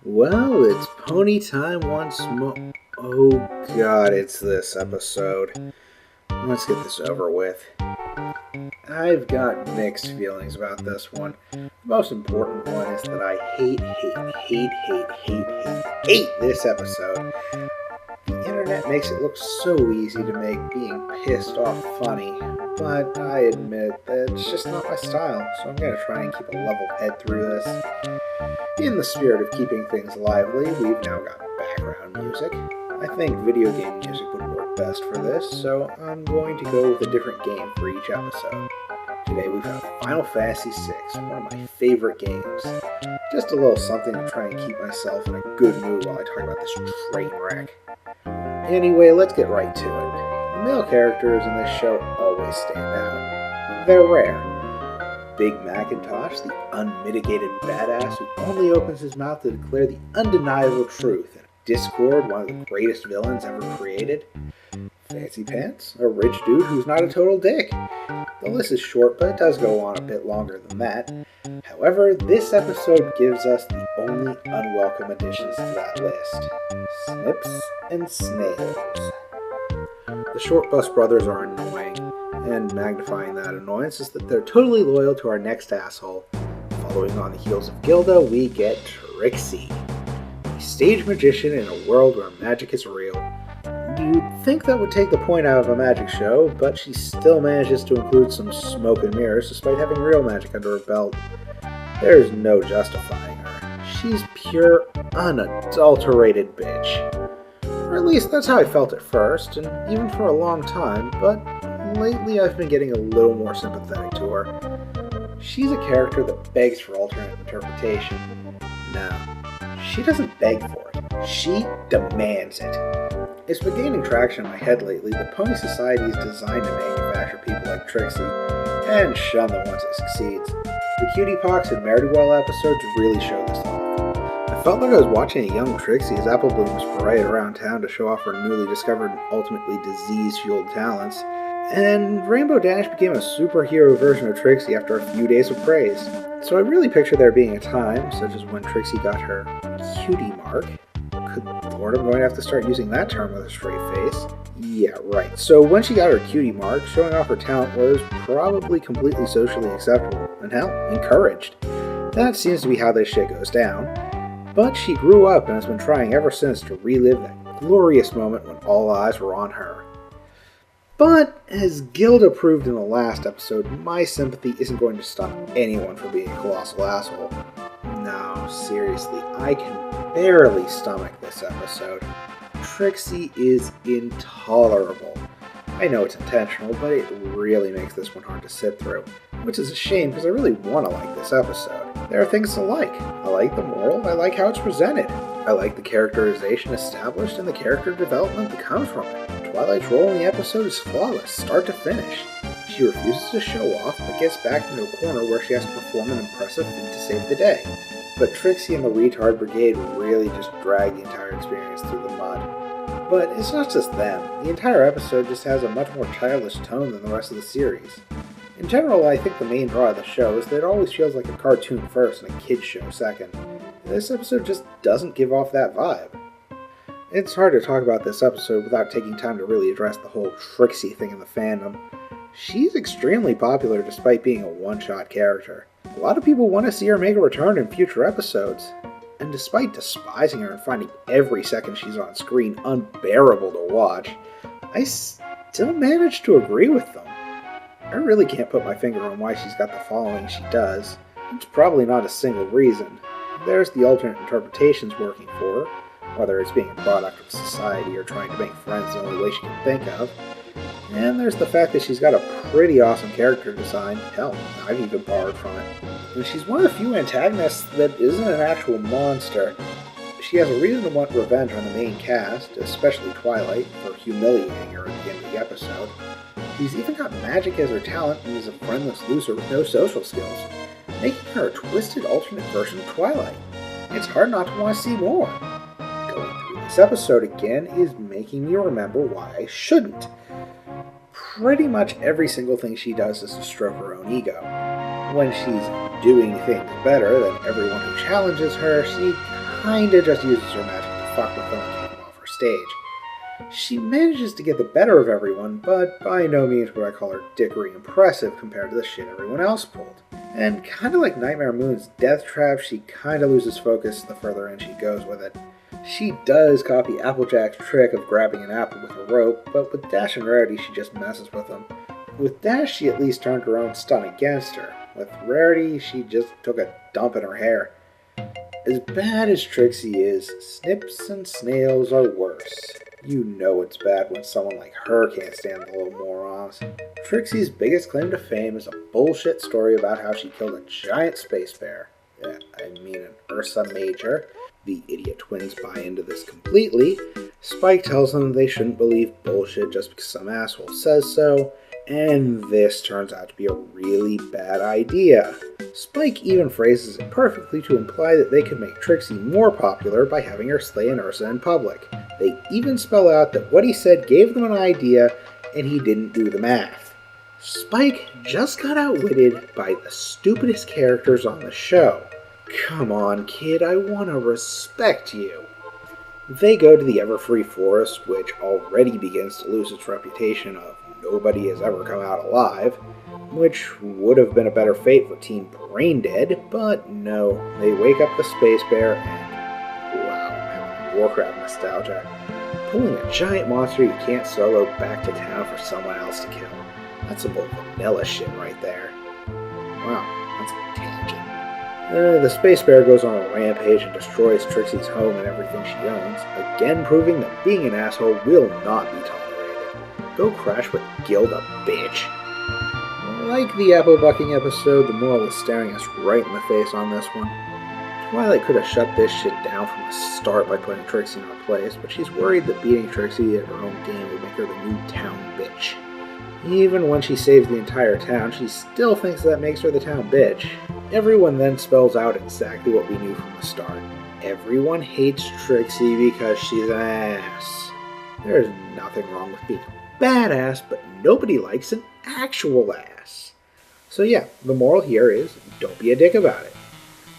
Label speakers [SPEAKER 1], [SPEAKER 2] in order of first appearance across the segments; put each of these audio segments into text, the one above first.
[SPEAKER 1] Well, it's pony time once more. Oh god, it's this episode. Let's get this over with. I've got mixed feelings about this one. The most important one is that I hate this episode. The internet makes it look so easy to make being pissed off funny, but I admit that it's just not my style, so I'm going to try and keep a level head through this. In the spirit of keeping things lively, we've now got background music. I think video game music would work best for this, so I'm going to go with a different game for each episode. Today we've got Final Fantasy VI, one of my favorite games. Just a little something to try and keep myself in a good mood while I talk about this train wreck. Anyway, let's get right to it. The male characters in this show always stand out. They're rare. Big Macintosh, the unmitigated badass who only opens his mouth to declare the undeniable truth, and Discord, one of the greatest villains ever created. Fancy Pants, a rich dude who's not a total dick. The list is short, but it does go on a bit longer than that. However, this episode gives us the only unwelcome additions to that list: Snips and Snails. The Short Bus Brothers are annoying, and magnifying that annoyance is that they're totally loyal to our next asshole. Following on the heels of Gilda, we get Trixie, a stage magician in a world where magic is real. You'd think that would take the point out of a magic show, but she still manages to include some smoke and mirrors despite having real magic under her belt. There's no justifying her. She's pure, unadulterated bitch. Or at least that's how I felt at first, and even for a long time, but lately I've been getting a little more sympathetic to her. She's a character that begs for alternate interpretation. No, she doesn't beg for it. She demands it. It's been gaining traction in my head lately that Pony Society is designed to manufacture people like Trixie, and shun the ones that succeeds. The Cutie Pox and Ne'er-do-well episodes really show this off. I felt like I was watching a young Trixie as Apple Bloom was paraded around town to show off her newly discovered and ultimately disease-fueled talents, and Rainbow Dash became a superhero version of Trixie after a few days of praise. So I really picture there being a time, such as when Trixie got her cutie mark. Good lord, I'm going to have to start using that term with a straight face. Yeah, right. So when she got her cutie mark, showing off her talent was probably completely socially acceptable, and hell, encouraged. That seems to be how this shit goes down. But she grew up and has been trying ever since to relive that glorious moment when all eyes were on her. But, as Gilda proved in the last episode, my sympathy isn't going to stop anyone from being a colossal asshole. No, seriously, I can barely stomach this episode. Trixie is intolerable. I know it's intentional, but it really makes this one hard to sit through. Which is a shame, because I really want to like this episode. There are things to like. I like the moral, I like how it's presented. I like the characterization established and the character development that comes from it. Twilight's role in the episode is flawless, start to finish. She refuses to show off, but gets back into a corner where she has to perform an impressive feat to save the day. But Trixie and the Retard Brigade really just drag the entire experience through the mud. But it's not just them. The entire episode just has a much more childish tone than the rest of the series. In general, I think the main draw of the show is that it always feels like a cartoon first and a kid's show second. And this episode just doesn't give off that vibe. It's hard to talk about this episode without taking time to really address the whole Trixie thing in the fandom. She's extremely popular despite being a one-shot character. A lot of people want to see her make a return in future episodes. And despite despising her and finding every second she's on screen unbearable to watch, I still manage to agree with them. I really can't put my finger on why she's got the following she does. It's probably not a single reason. There's the alternate interpretations working for her, whether it's being a product of society or trying to make friends the only way she can think of. And there's the fact that she's got a pretty awesome character design. Hell, I've even borrowed from it. And she's one of the few antagonists that isn't an actual monster. She has a reason to want revenge on the main cast, especially Twilight, for humiliating her at the end of the episode. She's even got magic as her talent and is a friendless loser with no social skills, making her a twisted alternate version of Twilight. It's hard not to want to see more. Going through this episode again is making me remember why I shouldn't. Pretty much every single thing she does is to stroke her own ego. When she's doing things better than everyone who challenges her, she kinda just uses her magic to fuck with them and keep them off her stage. She manages to get the better of everyone, but by no means would I call her dickery impressive compared to the shit everyone else pulled. And kinda like Nightmare Moon's Death Trap, she kinda loses focus the further in she goes with it. She does copy Applejack's trick of grabbing an apple with a rope, but with Dash and Rarity she just messes with them. With Dash she at least turned her own stunt against her. With Rarity she just took a dump in her hair. As bad as Trixie is, snips and snails are worse. You know it's bad when someone like her can't stand the little morons. Trixie's biggest claim to fame is a bullshit story about how she killed a giant space bear. An Ursa Major. The idiot twins buy into this completely. Spike tells them they shouldn't believe bullshit just because some asshole says so, and this turns out to be a really bad idea. Spike even phrases it perfectly to imply that they could make Trixie more popular by having her slay an Ursa in public. They even spell out that what he said gave them an idea, and he didn't do the math. Spike just got outwitted by the stupidest characters on the show. Come on, kid, I want to respect you. They go to the Everfree Forest, which already begins to lose its reputation of nobody has ever come out alive, which would have been a better fate for Team Braindead, but no, they wake up the Space Bear and, wow, I'm having Warcraft nostalgia, pulling a giant monster you can't solo back to town for someone else to kill. That's some old vanilla shit right there. Wow, that's a tangent. The Space Bear goes on a rampage and destroys Trixie's home and everything she owns, again proving that being an asshole will not be tolerated. Go crash with Gilda, bitch. Like the apple bucking episode, the moral is staring us right in the face on this one. Twilight could have shut this shit down from the start by putting Trixie in her place, but she's worried that beating Trixie at her own game would make her the new town bitch. Even when she saves the entire town, she still thinks that makes her the town bitch. Everyone then spells out exactly what we knew from the start. Everyone hates Trixie because she's an ass. There's nothing wrong with being a badass, but nobody likes an actual ass. So yeah, the moral here is, don't be a dick about it.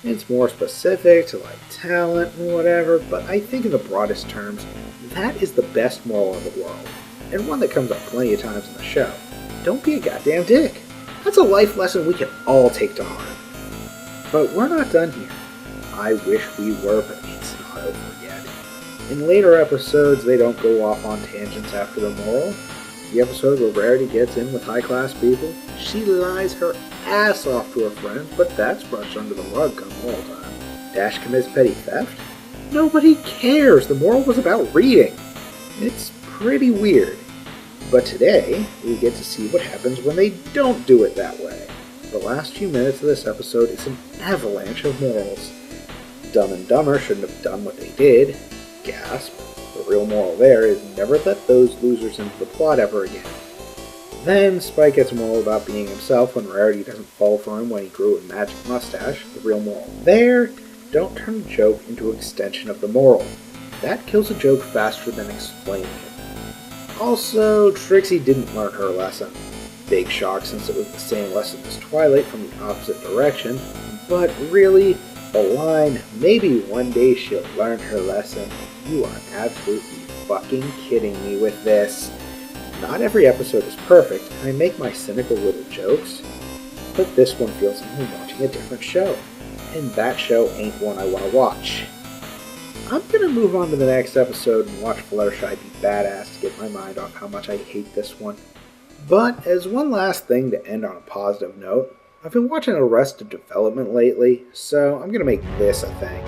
[SPEAKER 1] It's more specific to like talent and whatever, but I think in the broadest terms, that is the best moral in the world. And one that comes up plenty of times in the show. Don't be a goddamn dick. That's a life lesson we can all take to heart. But we're not done here. I wish we were, but it's not over yet. In later episodes, they don't go off on tangents after the moral. The episode where Rarity gets in with high-class people, she lies her ass off to her friends, but that's brushed under the rug come moral time. Dash commits petty theft? Nobody cares. The moral was about reading. It's pretty weird. But today, we get to see what happens when they don't do it that way. The last few minutes of this episode is an avalanche of morals. Dumb and Dumber shouldn't have done what they did. Gasp. The real moral there is never let those losers into the plot ever again. Then Spike gets a moral about being himself when Rarity doesn't fall for him when he grew a magic mustache. The real moral there, don't turn a joke into an extension of the moral. That kills a joke faster than explaining it. Also, Trixie didn't learn her lesson. Big shock since it was the same lesson as Twilight from the opposite direction, but really, the line, maybe one day she'll learn her lesson, you are absolutely fucking kidding me with this. Not every episode is perfect, I make my cynical little jokes, but this one feels like I'm watching a different show, and that show ain't one I want to watch. I'm gonna move on to the next episode and watch Fluttershy be badass to get my mind off how much I hate this one. But as one last thing to end on a positive note, I've been watching Arrested Development lately, so I'm gonna make this a thing.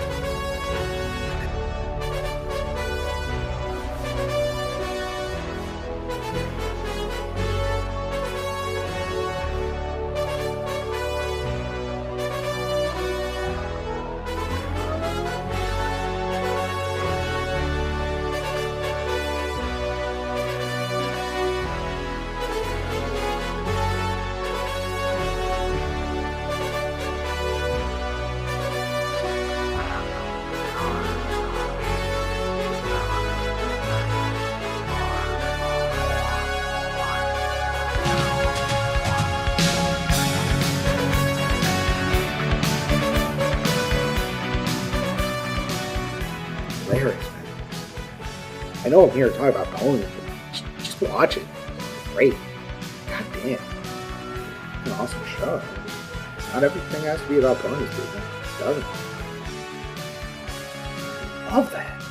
[SPEAKER 1] hilarious, man. I know I'm here to talk about ponies, but just watch it. It's great. God damn. It's an awesome show. Not everything has to be about ponies, people. It doesn't. Love that.